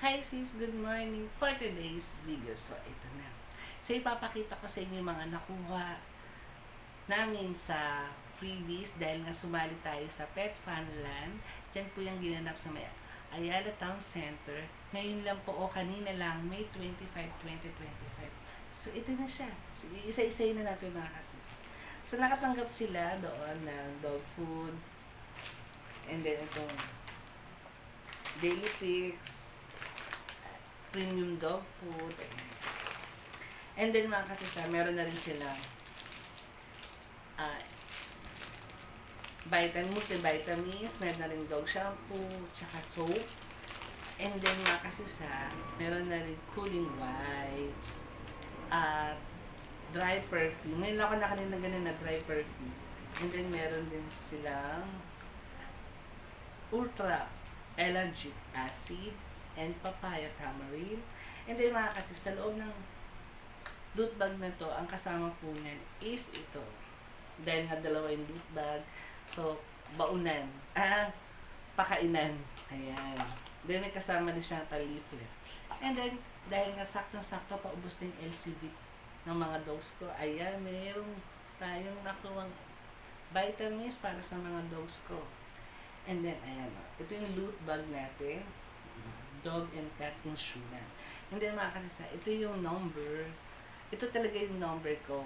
Hi sis, good morning for today's video. So, ito na. So, ipapakita ko sa inyo yung mga nakuha namin sa freebies dahil nga sumali tayo sa Pet Funland. Diyan po yung ginanap sa may Ayala Town Center. Ngayon lang po o kanina lang, May 25, 2025. So, ito na siya. So, isa-isayin na natin mga kasis. So, nakatanggap sila doon ng dog food. And then, itong Daily Fix, premium dog food. And then mga kasisa, meron na rin silang multivitamins, meron na rin dog shampoo, tsaka soap. And then mga kasisa, meron na rin cooling wipes, at dry perfume. May ako na kanina ganun na dry perfume. And then meron din silang ultra allergic acid and papaya tamarind. And then mga kasis, sa loob ng loot bag na to, ang kasama po niyan is ito. Dahil nga dalawa yung loot bag. So, baunan. Pakainan. Ayan. Then may kasama din siyang leaflet. And then, dahil nga saktong-sakto paubos na yung LCV ng mga dogs ko, ayan, mayroong tayong nakuwang vitamins para sa mga dogs ko. And then, ayan, ito yung loot bag natin. Dog and cat insurance. And then, mga kasisa, ito yung number. Ito talaga yung number ko.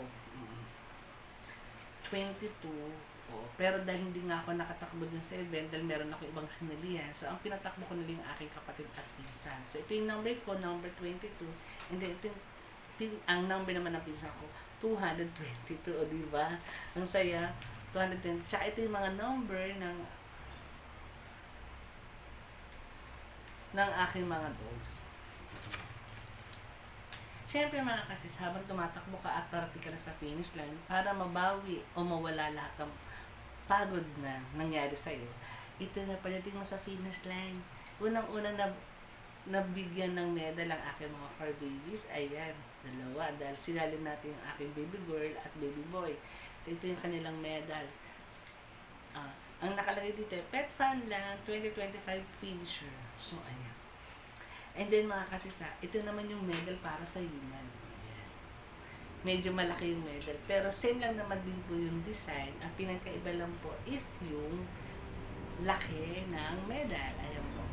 22. Oh. Pero dahil hindi nga ako nakatakbo dun sa event, dahil meron ako ibang sinalihan. So, ang pinatakbo ko na yung aking kapatid at pinsan. So, ito yung number ko, number 22. And then, ito yung, ang number naman ng pinsan ko, 222. O, diba? Ang saya. 220. Tsaka ito yung mga number ng aking mga dogs. Siyempre mga kasis, habang tumatakbo ka at parating ka na sa finish line, para mabawi o mawala lahat ng pagod na nangyari sa'yo, ito na pagdating mo sa finish line. Unang-una na nabigyan ng medal ang aking mga fur babies, ayan, dalawa, dahil sinalin natin yung aking baby girl at baby boy. So ito yung kanilang medals. Ang nakalagay dito, Pet Funland 2025 Finisher. So, ayan. And then, mga kasisa, ito naman yung medal para sa human. Ayan. Medyo malaki yung medal. Pero, same lang naman din po yung design. Ang pinagkaiba lang po is yung laki ng medal. Ayan po.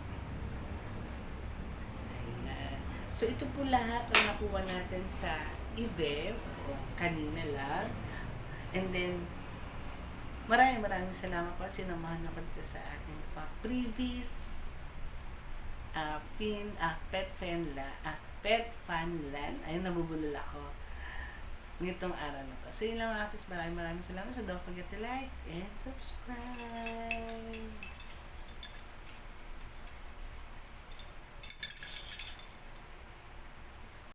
Ayan. So, ito po lahat ang nakuha natin sa event. O, kanina lang. And then, maraming salamat po. Sinamahan nyo ko dito sa ating previous Pet Funland. Ayun, nabubulol ako nitong araw na to. So, yun lang mga sis. Maraming salamat. So, don't forget to like and subscribe.